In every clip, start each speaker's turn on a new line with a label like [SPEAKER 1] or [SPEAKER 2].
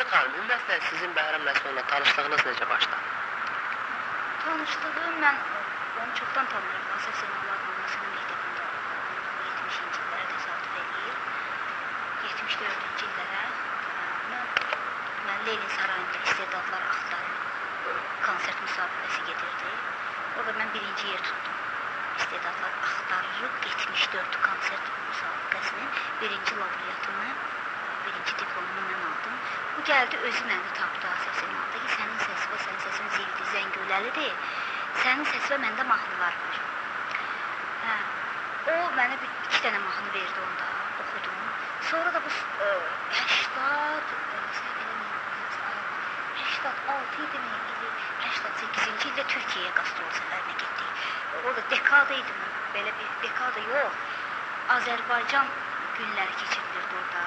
[SPEAKER 1] Əlifət xanım, ümumiyyətlə sizin Bəhram Nəsibovla tanışlığınız necə başladı?
[SPEAKER 2] Tanışlığım mən onu çoxdan tanıyırım. Asaf Zeynallar Mahnısının məktəbində 70-ci illərə təsadüf edir. 74-cü illərə mən Lenin Sarayında istedadlar axtarı konsert müsabiqəsi gedirdi. Orada mən birinci yer tutdum. İstedadlar axtarırıq 74 konsert müsabiqəsinin birinci laureatını, birinci diplomumu mən aldım. Bu gəldi, özü məni tapdı Asaf Zeynalda ki, sənin səsi və sənin səsin zildi, zəngüləlidir. Sənin səsi və məndə mahnılar var. O mənə iki dənə mahnı verdi onda, oxudum. Sonra da bu 86 idi mi, 88-ci ildə Türkiyəyə qastrol səfərinə getdik. Orada dekada idi mi, belə bir dekada yox. Azərbaycan günləri keçirilirdi orada.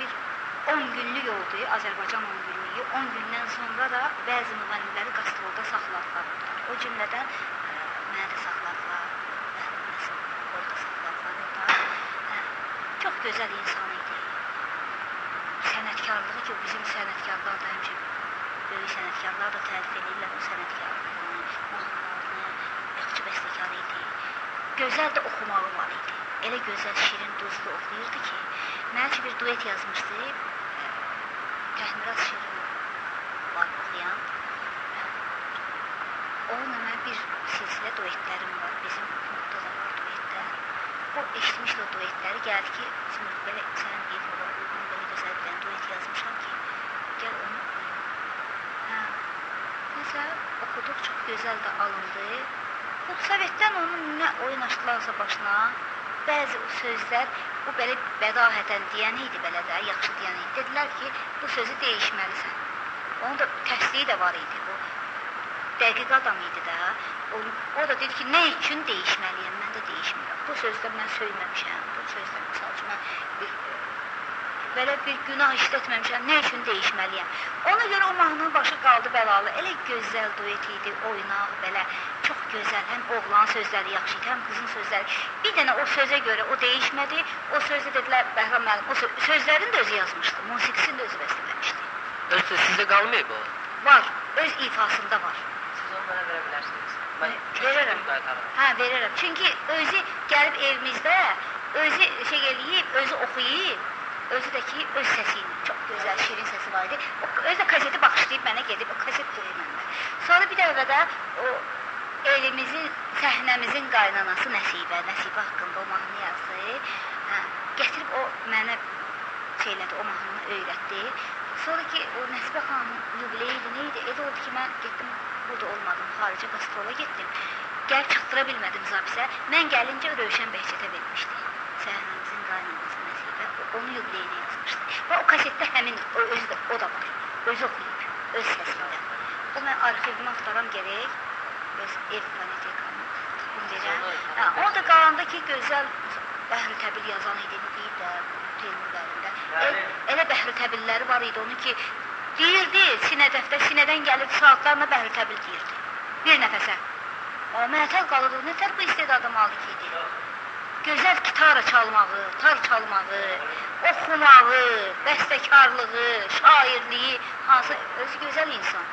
[SPEAKER 2] Bir 10 günlük oldu, Azərbaycan 10 günlüyü. 10 gündən sonra da bəzi müğənniləri qastrolda saxladılar orada. O cümlədən mənə də saxladılar, orada saxladılar orada. Çox gözəl insan idi. Sənətkarlığı ki, bizim sənətkarlar da həmçə böyük sənətkarlar da tərif edirlər o sənətkarlığını, mahnılarını, yaxşı bəstəkar idi. Gözəl də oxumağı var idi. Elə gözəl, şirin, duzlu oxuyurdu ki, mənə ki bir duet yazmışdı. Təhmiraz Şirin var oxuyan. Onunla mən bir silsilə duetlərim var. Bizim klubda da var duetlər. O eşitmişdi o duetləri. Gəldi ki, belə sənin efola uyğun belə gözəl bir duet yazmışam ki, gəl onu oxuyum. Nəsə, oxuduq, çox gözəl də alındı. Bu Sovetdən onun nə oyun açdılarsa başına, bəzi sözlər, bu belə bədahətən deyən idi, belə də, yaxşı deyən idi. Dedilər ki, bu sözü deyişməlisən. Onun da təsdiyi də var idi, bu dəqiq adam idi də. O da dedi ki, nə üçün deyişməliyəm, mən də deyişmirəm. Bu sözdə mən söyləməmişəm, bu sözdə misal üçün mən belə bir günah işlətməmişəm, nə üçün deyişməliyəm. Ona görə o mahnının başı qaldı bəlalı, elə gözəl duet idi, oynaq, belə çox gözəl, həm oğlan sözləri yaxşı idi, həm qızın sözləri. Bir dənə o sözə görə o deyişmədi, o sözdə dedilər, Bəhram müəllim, o sözlərini də özü yazmışdı, musiqisini də özü bəstələmişdi.
[SPEAKER 1] Öz söz sizdə qalmayıb o?
[SPEAKER 2] Var, öz ifasında var.
[SPEAKER 1] Siz onu mənə verə bilərsiniz.
[SPEAKER 2] Verərəm. Hə, verərəm. Çünki özü gəlib evimizdə, özü şey eləyib, özü oxuyub, özü də ki, öz səsiylə, çox gözəl, şirin səsi var idi. Özü də kaseti baxışlayıb mənə gedib, o kaset durur məndə. Sonra bir dəfə də o elimizin, səhnəmizin qaynanası Nəsibə haqqında o mahnı yazdı. Gətirib o mənə şeylədi, o mahnını öyrətdi. Sonra ki, o Nəsibə xanımın yubileydi, neydi? Elə oldu ki, mən getdim, burada olmadım, xarici qastrola getdim. Gəlib çatdıra bilmədim zapisə. Mən gəlincə Rövşən Bəhçətə vermişdi. Səhnəmizin qaynanası Nəsibə, onun yubileyini yazmışdı. Və o kasetdə həmin, o da var. Özü oxuyub, öz səsində. O mən arxivimi axtaram gerək, öz ev fonetekamı verəm. O da qalanda ki, gözəl Bəhrü Təbil yazan idi, deyib də Teymurlərində. Elə Bəhrü Təbilləri var idi, onu ki, deyirdi sinədəfdə, sinədən gəlib saatlarına Bəhrü Təbil deyirdi. Bir nəfəsə. Mətəl qalırdı, nətər bu istedadı malik idi. Gözəl gitara çalmağı, tar çalmağı, oxumağı, bəstəkarlığı, şairliyi, hansı özü gözəl insan.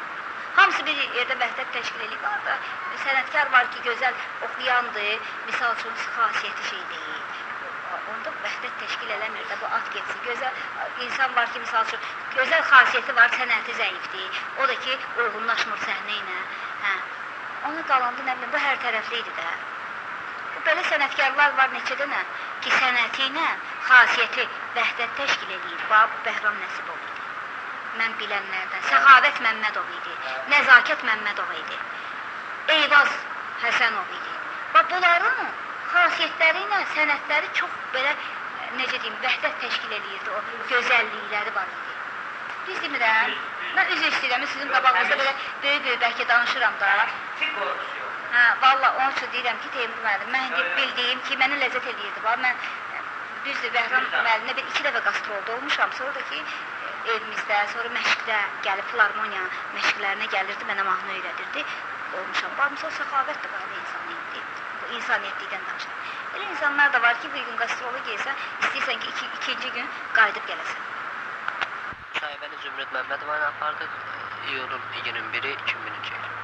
[SPEAKER 2] Hamısı bir yerdə vəhdət təşkil edib var da, sənətkar var ki, gözəl oxuyandır, misal üçün xasiyyəti şey deyil. Onda vəhdət təşkil eləmir də, bu at getsin. Gözəl insan var ki, misal üçün, gözəl xasiyyəti var, sənəti zəifdir. O da ki, uyğunlaşmır səhnə ilə. Ona qalandı, nə bilim, bu hər tərəfli idi də. Belə sənətkarlar var neçə dənə ki, sənəti ilə xasiyyəti vəhdət təşkil edib. Bu Bəhram Nəsibov idi. Mən bilənlərdən. Səxavət Məmmədov idi. Nəzakət Məmmədov idi. Eyvaz Həsənov idi. Bunların xasiyyətləri ilə sənətləri çox belə, necə deyim, vəhdət təşkil edirdi. O gözəllikləri var idi. Biz demirəm, mən üzr istəyirəm, sizin qabağınızda belə böyük-böyük bəlkə danışıram da. Valla onun üçün deyirəm ki, Teymur müəllim, mən indi bildiyim ki, mənə ləzzət edirdi. Mən düzdür, Bəhram müəllimlə bir iki dəfə qastrolda olmuşam. Sonra da ki, evimizdə, sonra məşqdə gəlib, filarmoniya məşqlərinə gəlirdi, mənə mahnı öyrədirdi. Olmuşam. Baxımsa o səxavət də qayda insan idi. Bu insaniyyətlikdən danışır. Elə insanlar da var ki, bir gün qastrolu gelsən, istəyirsən ki, ikinci gün qayıdıb gələsən.
[SPEAKER 1] Zümrüt Məmmədova ilə apardıq. İyulun 21-i 2000-ci il.